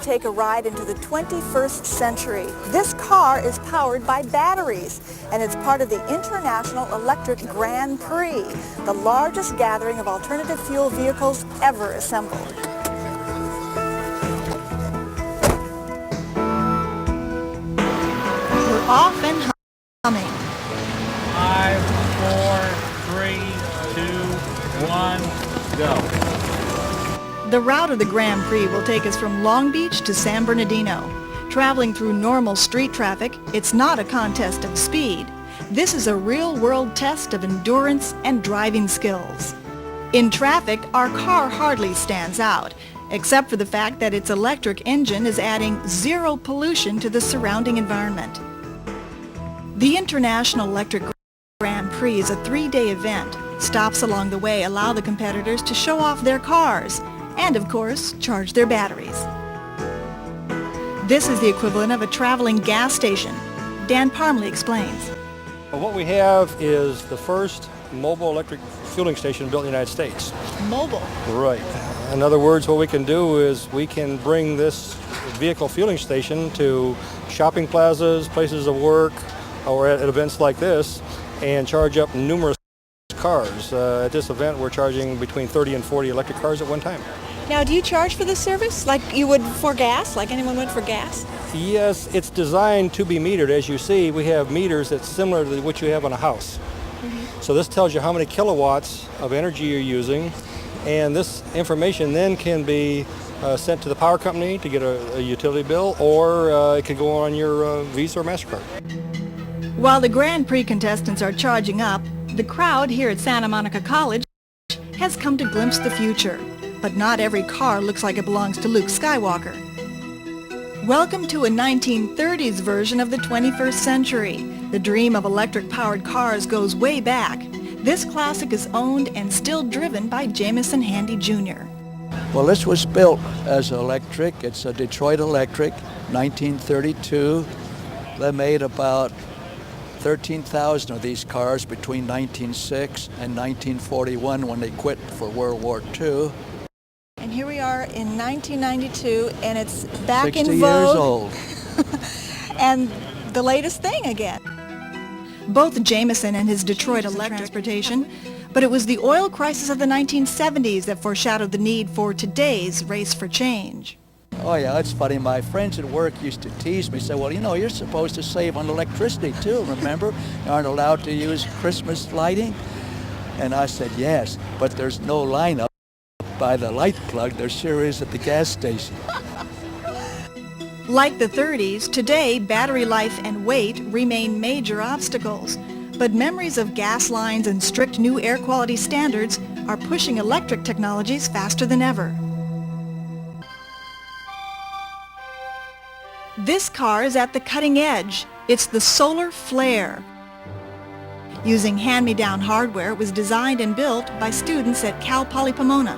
take a ride into the 21st century. This car is powered by batteries, and it's part of the International Electric Grand Prix, the largest gathering of alternative fuel vehicles ever assembled. We're off and humming. 5, 4, 3, 2, 1, go. The route of the Grand Prix will take us from Long Beach to San Bernardino. Traveling through normal street traffic, it's not a contest of speed. This is a real-world test of endurance and driving skills. In traffic, our car hardly stands out, except for the fact that its electric engine is adding zero pollution to the surrounding environment. The International Electric Grand Prix is a 3-day event. Stops along the way allow the competitors to show off their cars and, of course, charge their batteries. This is the equivalent of a traveling gas station. Dan Parmley explains. Well, what we have is the first mobile electric fueling station built in the United States. Mobile. Right. In other words, what we can do is we can bring this vehicle fueling station to shopping plazas, places of work, or at events like this, and charge up numerous cars. At this event, we're charging between 30 and 40 electric cars at one time. Now, do you charge for this service like you would for gas, like anyone would for gas? Yes, it's designed to be metered. As you see, we have meters that's similar to what you have on a house. So this tells you how many kilowatts of energy you're using, and this information then can be sent to the power company to get a utility bill, or it could go on your Visa or MasterCard. While the Grand Prix contestants are charging up, the crowd here at Santa Monica College has come to glimpse the future. But not every car looks like it belongs to Luke Skywalker. Welcome to a 1930s version of the 21st century. The dream of electric-powered cars goes way back. This classic is owned and still driven by Jamison Handy Jr. Well, this was built as electric. It's a Detroit Electric, 1932. They made about 13,000 of these cars between 1906 and 1941 when they quit for World War II. And here we are in 1992, and it's back in 60 vogue. years old. And the latest thing again. Both Jamison and his Detroit Electric transportation, but it was the oil crisis of the 1970s that foreshadowed the need for today's race for change. Oh yeah, it's funny. My friends at work used to tease me, say, well, you know, you're supposed to save on electricity too, remember? You aren't allowed to use Christmas lighting. And I said, yes, but there's no lineup by the light plug. There sure is at the gas station. Like the 30s, today battery life and weight remain major obstacles. But memories of gas lines and strict new air quality standards are pushing electric technologies faster than ever. This car is at the cutting edge. It's the Solar Flare. Using hand-me-down hardware, it was designed and built by students at Cal Poly Pomona.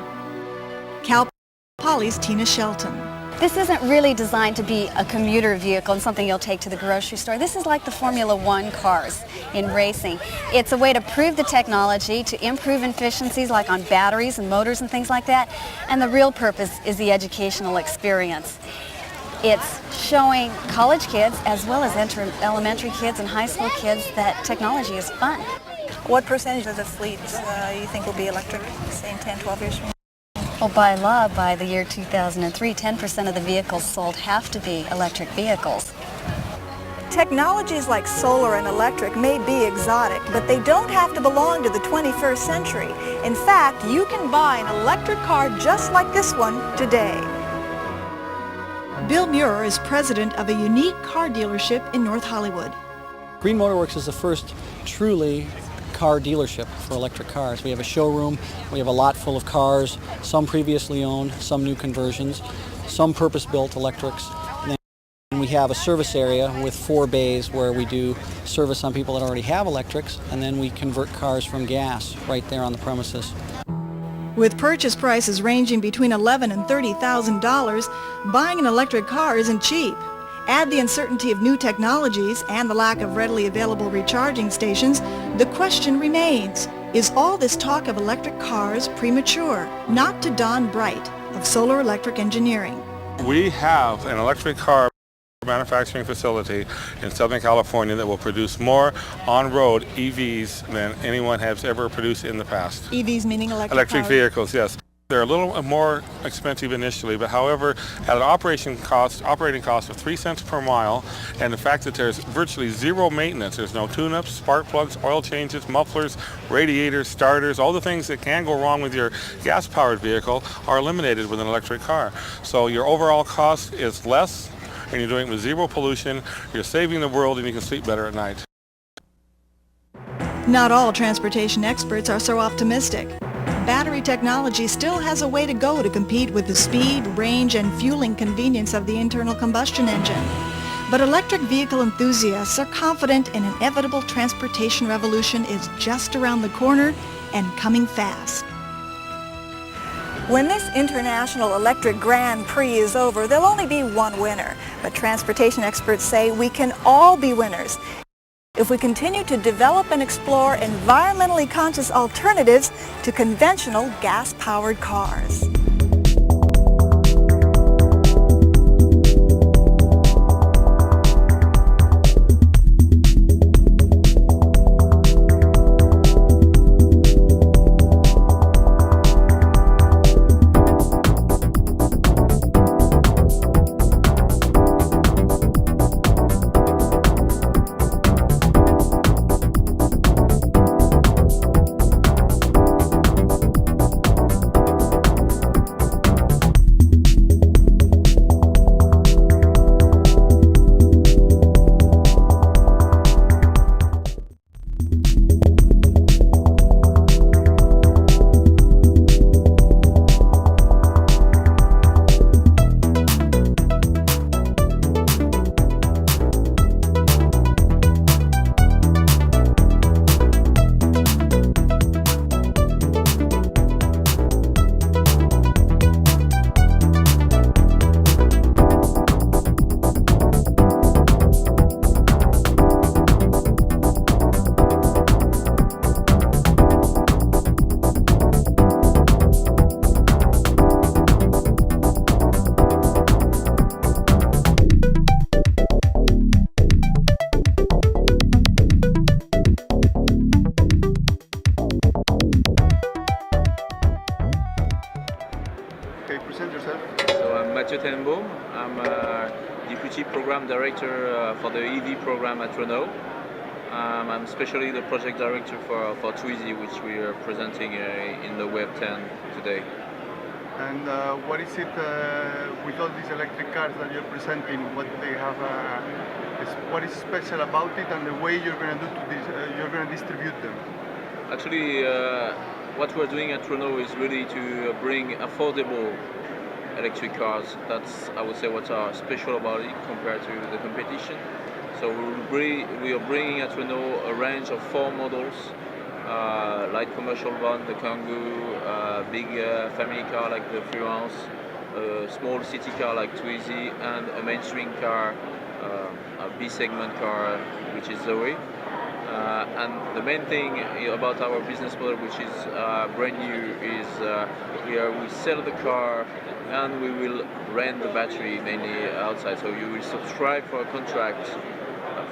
Cal Poly's Tina Shelton. This isn't really designed to be a commuter vehicle and something you'll take to the grocery store. This is like the Formula One cars in racing. It's a way to prove the technology, to improve efficiencies like on batteries and motors and things like that. And the real purpose is the educational experience. It's showing college kids as well as elementary kids and high school kids that technology is fun. What percentage of the fleet you think will be electric, say in 10, 12 years from now? Well, by law, by the year 2003, 10% of the vehicles sold have to be electric vehicles. Technologies like solar and electric may be exotic, but they don't have to belong to the 21st century. In fact, you can buy an electric car just like this one today. Bill Muir is president of a unique car dealership in North Hollywood. Green Motor Works is the first truly car dealership for electric cars. We have a showroom, we have a lot full of cars, some previously owned, some new conversions, some purpose-built electrics. And then we have a service area with 4 bays where we do service on people that already have electrics, and then we convert cars from gas right there on the premises. With purchase prices ranging between $11,000 and $30,000, buying an electric car isn't cheap. Add the uncertainty of new technologies and the lack of readily available recharging stations, the question remains, is all this talk of electric cars premature? Not to Don Bright of Solar Electric Engineering. We have an electric car manufacturing facility in Southern California that will produce more on-road EVs than anyone has ever produced in the past. EVs meaning electric Electric vehicles, yes. They're a little more expensive initially, but however, at an operating cost of 3 cents per mile, and the fact that there's virtually zero maintenance, there's no tune-ups, spark plugs, oil changes, mufflers, radiators, starters, all the things that can go wrong with your gas-powered vehicle are eliminated with an electric car. So your overall cost is less, and you're doing it with zero pollution, you're saving the world, and you can sleep better at night. Not all transportation experts are so optimistic. Battery technology still has a way to go to compete with the speed, range, and fueling convenience of the internal combustion engine. But electric vehicle enthusiasts are confident an inevitable transportation revolution is just around the corner and coming fast. When this International Electric Grand Prix is over, there'll only be one winner. But transportation experts say we can all be winners if we continue to develop and explore environmentally conscious alternatives to conventional gas-powered cars. Mathieu Tenenbaum. I'm Deputy Program Director for the EV program at Renault. I'm especially the Project Director for Twizy, which we are presenting in the Web 10 today. And what is it with all these electric cars that you're presenting? What do they have? What is special about it, and the way you're going to do to this? You're going to distribute them. Actually, what we're doing at Renault is really to bring affordable electric cars. That's, I would say, what's special about it compared to the competition. So we are bringing at Renault a range of 4 models. Light commercial van, the Kangoo, big family car like the Fluence, a small city car like Twizy, and a mainstream car, a B-segment car, which is Zoe. And the main thing about our business model, which is brand new, is we sell the car and we will rent the battery mainly outside. So you will subscribe for a contract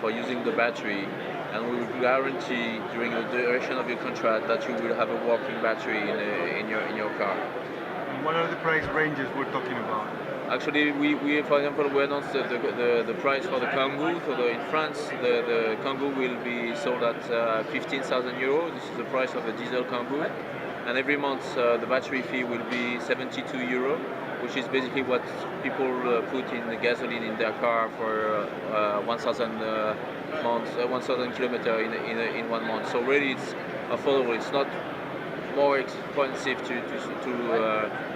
for using the battery, and we will guarantee during the duration of your contract that you will have a working battery in your car. And what are the price ranges we're talking about? Actually, we for example, we announced the price for the Kangoo. So in France, the Kangoo will be sold at 15,000 euros. This is the price of a diesel Kangoo. And every month, the battery fee will be 72 euros, which is basically what people put in the gasoline in their car for 1,000 kilometers in 1 month. So really, it's affordable. It's not more expensive to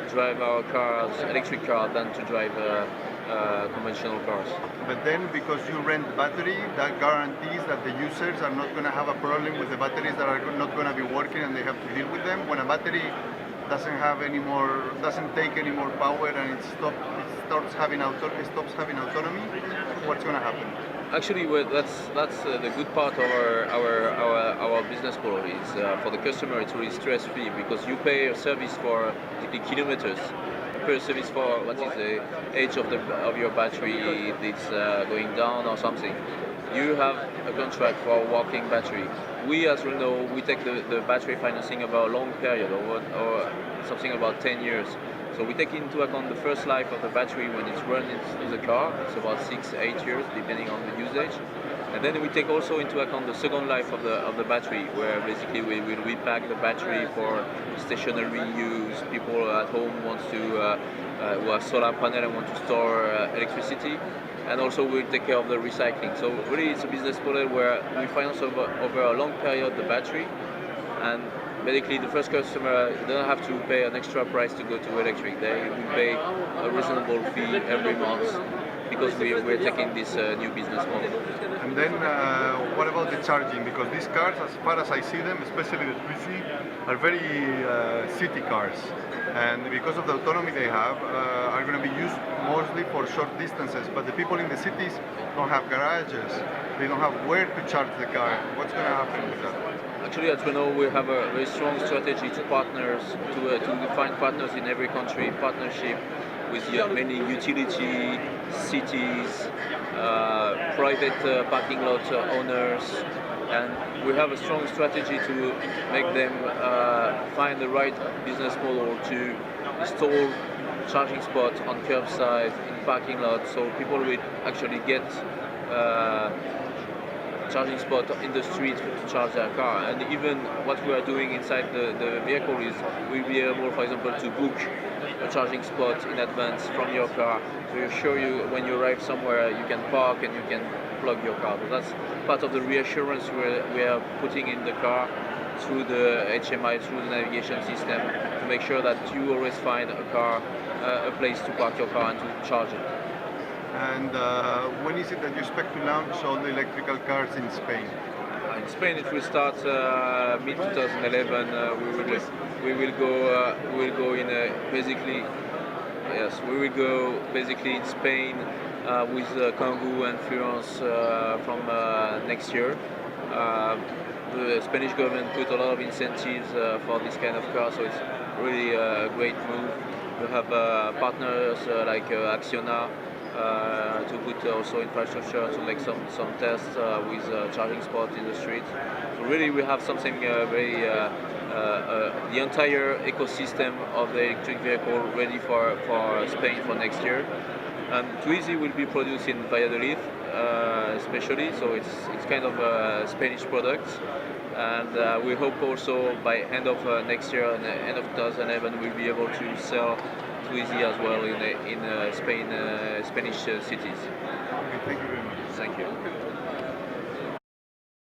drive our cars, electric cars, than to drive conventional cars. But then, because you rent battery, that guarantees that the users are not going to have a problem with the batteries that are not going to be working and they have to deal with them. When a battery doesn't take any more power and it stops having autonomy, what's going to happen? Actually, that's the good part of our business model is for the customer it's really stress-free, because you pay a service for the kilometers. service for what is the age of your battery that's going down or something. You have a contract for a working battery. We as Renault, we take the battery financing over a long period or something about 10 years. So we take into account the first life of the battery when it's run in the car. It's about 6-8 years depending on the usage. And then we take also into account the second life of the battery, where basically we will repack the battery for stationary use. People at home want to who have solar panel and want to store electricity. And also we take care of the recycling. So really it's a business model where we finance over a long period the battery, and basically the first customer don't have to pay an extra price to go to electric. They will pay a reasonable fee every month because we're taking this new business model. And then what about the charging? Because these cars, as far as I see them, especially the 3C, are very city cars. And because of the autonomy they have, are going to be used mostly for short distances. But the people in the cities don't have garages. They don't have where to charge the car. What's going to happen with that? Actually, at Renault, we have a very strong strategy to partners, to find partners in every country, partnership with many utility, cities, private parking lot owners, and we have a strong strategy to make them find the right business model to install charging spots on curbside, in parking lots, so people will actually get charging spot in the street to charge their car. And even what we are doing inside the vehicle is we'll be able, for example, to book a charging spot in advance from your car to assure you when you arrive somewhere you can park and you can plug your car. So that's part of the reassurance we are putting in the car through the HMI, through the navigation system, to make sure that you always find a place to park your car and to charge it. And when is it that you expect to launch all the electrical cars in Spain? In Spain, it will start mid 2011. We will go in basically. Yes, we will go basically in Spain with Kangoo and Fluence from next year. The Spanish government put a lot of incentives for this kind of car, so it's really a great move. We have partners like Acciona to put also infrastructure to make some tests with charging spots in the street. So really we have something very, the entire ecosystem of the electric vehicle ready for Spain for next year. And Twizy will be produced in Valladolid especially, so it's kind of a Spanish product. And we hope also by end of next year and end of 2011 we'll be able to sell Twizy as well in Spanish cities. Okay, thank you very much. Thank you.